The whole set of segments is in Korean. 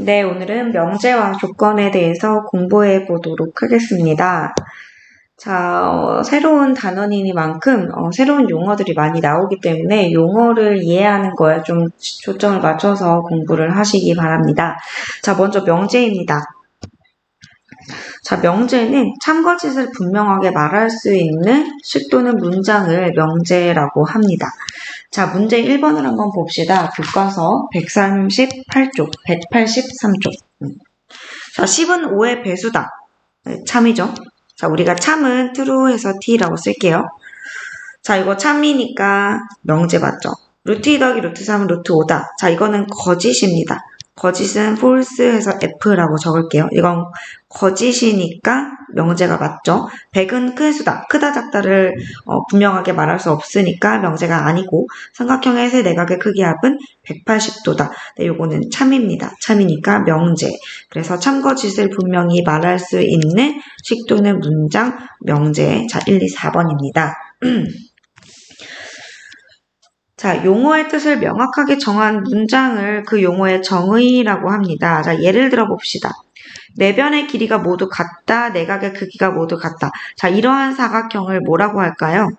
네, 오늘은 명제와 조건에 대해서 공부해 보도록 하겠습니다. 자, 새로운 단원이니만큼 새로운 용어들이 많이 나오기 때문에 용어를 이해하는 거에 좀 초점을 맞춰서 공부를 하시기 바랍니다. 자, 먼저 명제입니다. 자, 명제는 참거짓을 분명하게 말할 수 있는 식 또는 문장을 명제라고 합니다. 자, 문제 1번을 한번 봅시다. 교과서 138쪽, 183쪽. 자, 10은 5의 배수다. 참이죠. 자, 우리가 참은 true해서 t라고 쓸게요. 자, 이거 참이니까 명제 맞죠? 루트 2 더하기 루트 3은 루트 5다. 자, 이거는 거짓입니다. 거짓은 false 해서 F라고 적을게요. 이건 거짓이니까 명제가 맞죠. 100은 큰 수다. 크다 작다를 분명하게 말할 수 없으니까 명제가 아니고 삼각형의 세 내각의 크기 합은 180도다. 네, 요거는 참입니다. 참이니까 명제. 그래서 참거짓을 분명히 말할 수 있는 식 또는 문장 명제. 자, 1, 2, 4번입니다. 자, 용어의 뜻을 명확하게 정한 문장을 그 용어의 정의라고 합니다. 자, 예를 들어 봅시다. 네 변의 길이가 모두 같다, 내각의 크기가 모두 같다. 자, 이러한 사각형을 뭐라고 할까요?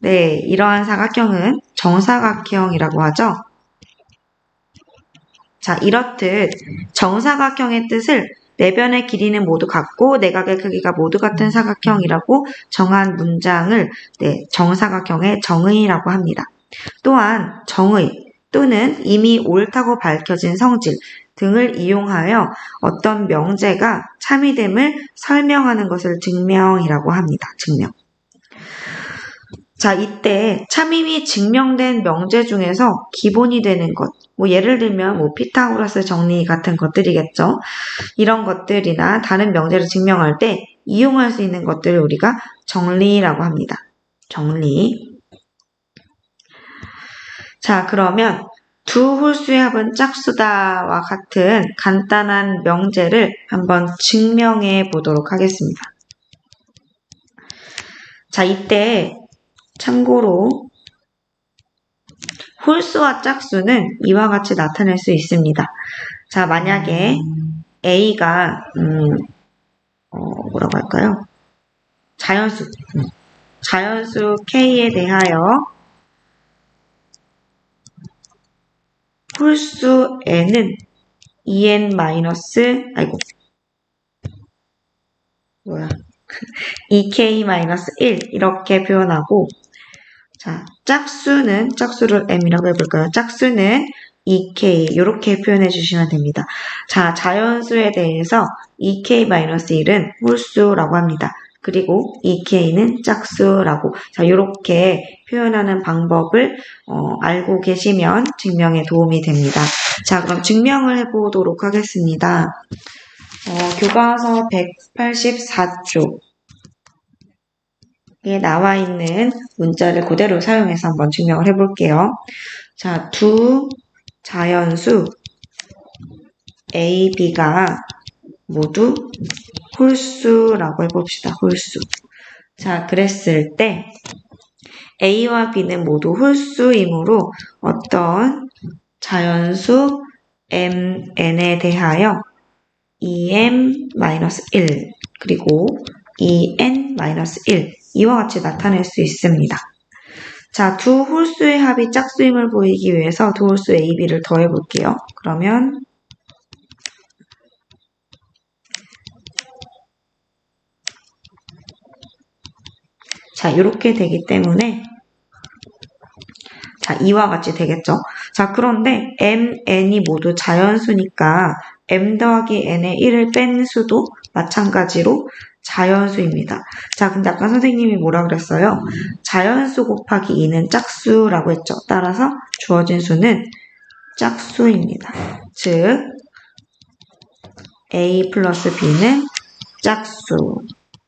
네, 이러한 사각형은 정사각형이라고 하죠. 자, 이렇듯 정사각형의 뜻을 네 변의 길이는 모두 같고 내각의 크기가 모두 같은 사각형이라고 정한 문장을 정사각형의 정의라고 합니다. 또한 정의 또는 이미 옳다고 밝혀진 성질 등을 이용하여 어떤 명제가 참이됨을 설명하는 것을 증명이라고 합니다. 증명. 자, 이때 참임이 증명된 명제 중에서 기본이 되는 것, 예를 들면 피타고라스 정리 같은 것들이겠죠. 이런 것들이나 다른 명제를 증명할 때 이용할 수 있는 것들을 우리가 정리라고 합니다. 정리. 자, 그러면 두 홀수의 합은 짝수다와 같은 간단한 명제를 한번 증명해 보도록 하겠습니다. 자, 이때 참고로 홀수와 짝수는 이와 같이 나타낼 수 있습니다. 자, 만약에 A가 뭐라고 할까요? 자연수 K에 대하여 홀수 n은 2k-1 이렇게 표현하고, 자, 짝수를 m이라고 해볼까요? 짝수는 2k 이렇게 표현해 주시면 됩니다. 자, 자연수에 대해서 2k-1은 홀수라고 합니다. 그리고 2k는 짝수라고. 자, 이렇게 표현하는 방법을 알고 계시면 증명에 도움이 됩니다. 자, 그럼 증명을 해보도록 하겠습니다. 교과서 184쪽에 나와 있는 문자를 그대로 사용해서 한번 증명을 해볼게요. 자, 두 자연수 A, B가 모두 홀수라고 해봅시다. 홀수. 자, 그랬을 때 A와 B는 모두 홀수이므로 어떤 자연수 mn에 대하여 2m-1 그리고 2n-1 이와 같이 나타낼 수 있습니다. 자, 두 홀수의 합이 짝수임을 보이기 위해서 두 홀수 A, B를 더해볼게요. 그러면 자, 이렇게 되기 때문에 자, 이와 같이 되겠죠. 자, 그런데 m, n이 모두 자연수니까 m 더하기 n의 1을 뺀 수도 마찬가지로 자연수입니다. 자, 근데 아까 선생님이 뭐라 그랬어요? 자연수 곱하기 2는 짝수라고 했죠. 따라서 주어진 수는 짝수입니다. 즉 A 플러스 B는 짝수.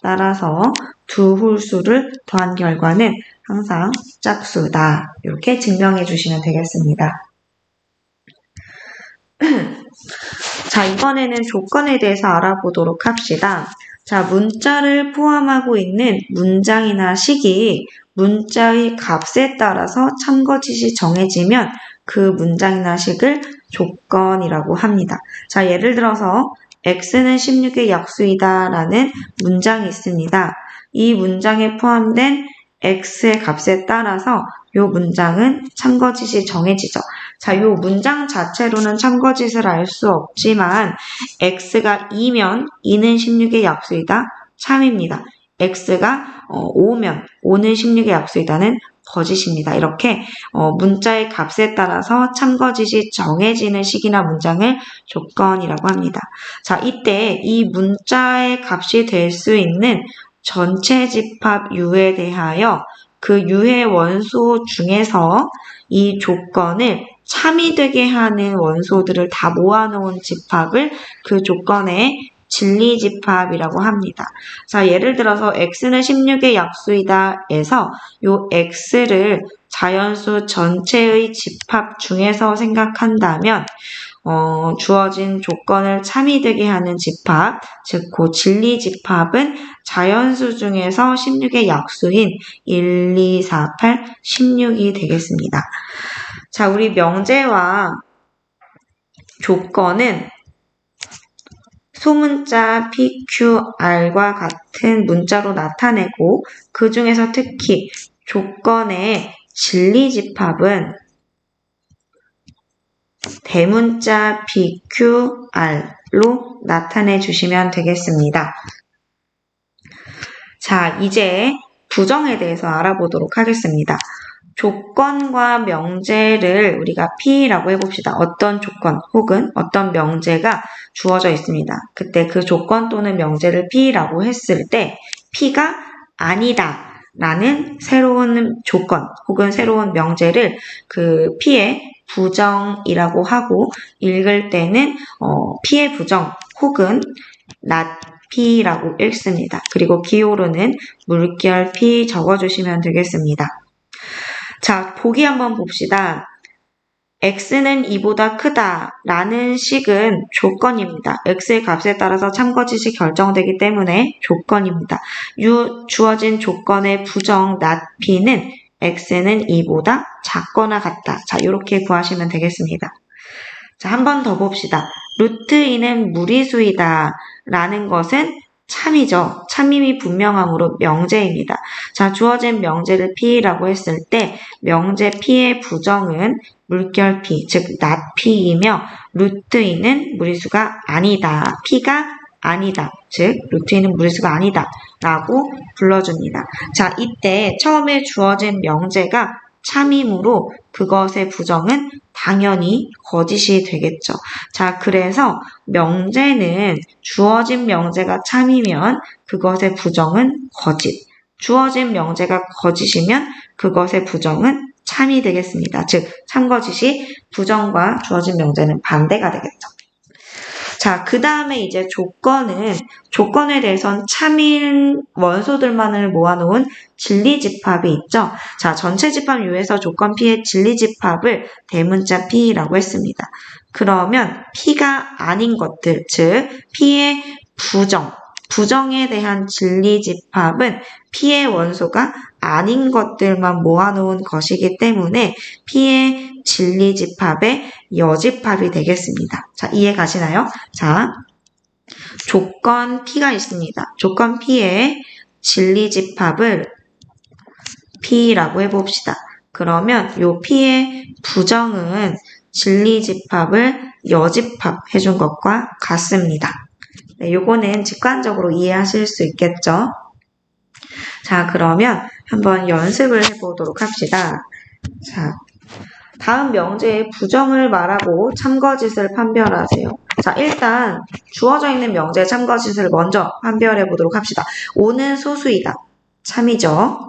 따라서 두 홀수를 더한 결과는 항상 짝수다. 이렇게 증명해 주시면 되겠습니다. 자, 이번에는 조건에 대해서 알아보도록 합시다. 자, 문자를 포함하고 있는 문장이나 식이 문자의 값에 따라서 참거짓이 정해지면 그 문장이나 식을 조건이라고 합니다. 자, 예를 들어서 x는 16의 약수이다 라는 문장이 있습니다. 이 문장에 포함된 x의 값에 따라서 이 문장은 참거짓이 정해지죠. 자, 이 문장 자체로는 참거짓을 알 수 없지만 x가 2면 2는 16의 약수이다. 참입니다. x가 5면 5는 16의 약수이다는 거짓입니다. 이렇게 문자의 값에 따라서 참거짓이 정해지는 식이나 문장을 조건이라고 합니다. 자, 이때 이 문자의 값이 될 수 있는 전체 집합 U에 대하여 그 U의 원소 중에서 이 조건을 참이 되게 하는 원소들을 다 모아놓은 집합을 그 조건의 진리집합이라고 합니다. 자, 예를 들어서 x는 16의 약수이다 에서 요 x를 자연수 전체의 집합 중에서 생각한다면 주어진 조건을 참이 되게 하는 집합, 즉 그 진리집합은 자연수 중에서 16의 약수인 1, 2, 4, 8, 16이 되겠습니다. 자, 우리 명제와 조건은 소문자 PQR과 같은 문자로 나타내고 그 중에서 특히 조건의 진리집합은 대문자 PQR로 나타내 주시면 되겠습니다. 자, 이제 부정에 대해서 알아보도록 하겠습니다. 조건과 명제를 우리가 P라고 해봅시다. 어떤 조건 혹은 어떤 명제가 주어져 있습니다. 그때 그 조건 또는 명제를 P라고 했을 때 P가 아니다 라는 새로운 조건 혹은 새로운 명제를 그 P의 부정이라고 하고 읽을 때는 P의 부정 혹은 not P라고 읽습니다. 그리고 기호로는 물결 P 적어주시면 되겠습니다. 자, 보기 한번 봅시다. x는 2보다 크다 라는 식은 조건입니다. x의 값에 따라서 참거짓이 결정되기 때문에 조건입니다. 주어진 조건의 부정 not p는 x는 2보다 작거나 같다. 자, 이렇게 구하시면 되겠습니다. 자, 한 번 더 봅시다. 루트 2는 무리수이다 라는 것은 참이죠. 참임이 분명함으로 명제입니다. 자, 주어진 명제를 P라고 했을 때 명제 P의 부정은 물결 P, 즉 not P이며 루트 2는 무리수가 아니다. P가 아니다. 즉 루트 2는 무리수가 아니다. 라고 불러줍니다. 자, 이때 처음에 주어진 명제가 참이므로 그것의 부정은 당연히 거짓이 되겠죠. 자, 그래서 명제는 주어진 명제가 참이면 그것의 부정은 거짓. 주어진 명제가 거짓이면 그것의 부정은 참이 되겠습니다. 즉, 참거짓이 부정과 주어진 명제는 반대가 되겠죠. 자, 그 다음에 이제 조건에 대해서는 참인 원소들만을 모아놓은 진리집합이 있죠. 자, 전체 집합 U에서 조건 P의 진리집합을 대문자 P라고 했습니다. 그러면 P가 아닌 것들, 즉 P의 부정에 대한 진리집합은 P의 원소가 아닌 것들만 모아놓은 것이기 때문에 P의 진리집합의 여집합이 되겠습니다. 자, 이해 가시나요? 자, 조건 P가 있습니다. 조건 P의 진리집합을 P라고 해봅시다. 그러면 요 P의 부정은 진리집합을 여집합 해준 것과 같습니다. 네, 요거는 직관적으로 이해하실 수 있겠죠? 자, 그러면 한번 연습을 해보도록 합시다. 자, 다음 명제의 부정을 말하고 참거짓을 판별하세요. 자, 일단 주어져 있는 명제의 참거짓을 먼저 판별해 보도록 합시다. 5는 소수이다. 참이죠.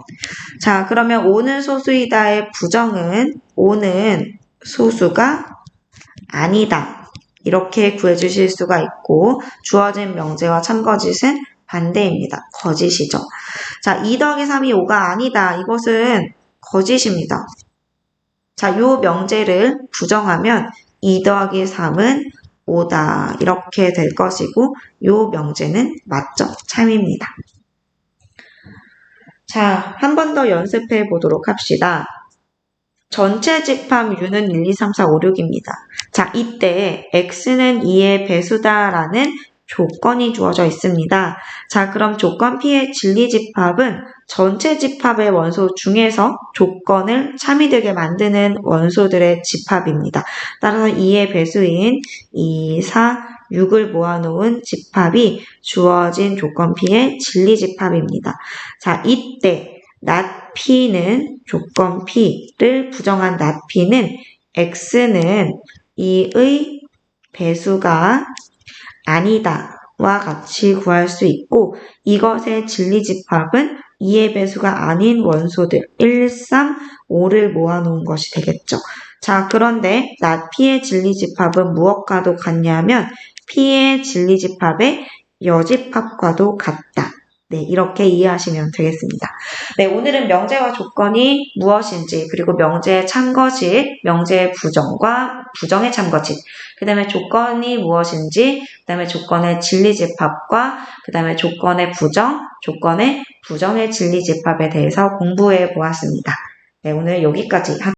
자, 그러면 5는 소수이다의 부정은 5는 소수가 아니다. 이렇게 구해주실 수가 있고 주어진 명제와 참거짓은 반대입니다. 거짓이죠. 자, 2 더하기 3이 5가 아니다. 이것은 거짓입니다. 자, 요 명제를 부정하면 2 더하기 3은 5다. 이렇게 될 것이고 요 명제는 맞죠. 참입니다. 자, 한 번 더 연습해 보도록 합시다. 전체 집합 U는 1, 2, 3, 4, 5, 6입니다. 자, 이때 X는 2의 배수다라는 조건이 주어져 있습니다. 자, 그럼 조건 P의 진리 집합은 전체 집합의 원소 중에서 조건을 참이되게 만드는 원소들의 집합입니다. 따라서 2의 배수인 2, 4, 6을 모아놓은 집합이 주어진 조건 P의 진리 집합입니다. 자, 이때 not P는 조건 P를 부정한 not P는 X는 2의 배수가 아니다와 같이 구할 수 있고 이것의 진리 집합은 2의 배수가 아닌 원소들 1, 3, 5를 모아놓은 것이 되겠죠. 자, 그런데 not P의 진리 집합은 무엇과도 같냐면 P의 진리 집합의 여집합과도 같다. 네, 이렇게 이해하시면 되겠습니다. 네, 오늘은 명제와 조건이 무엇인지, 그리고 명제의 참거짓, 명제의 부정과 부정의 참거짓, 그 다음에 조건이 무엇인지, 그 다음에 조건의 진리집합과 그 다음에 조건의 부정, 조건의 부정의 진리집합에 대해서 공부해 보았습니다. 네, 오늘 여기까지 하겠습니다.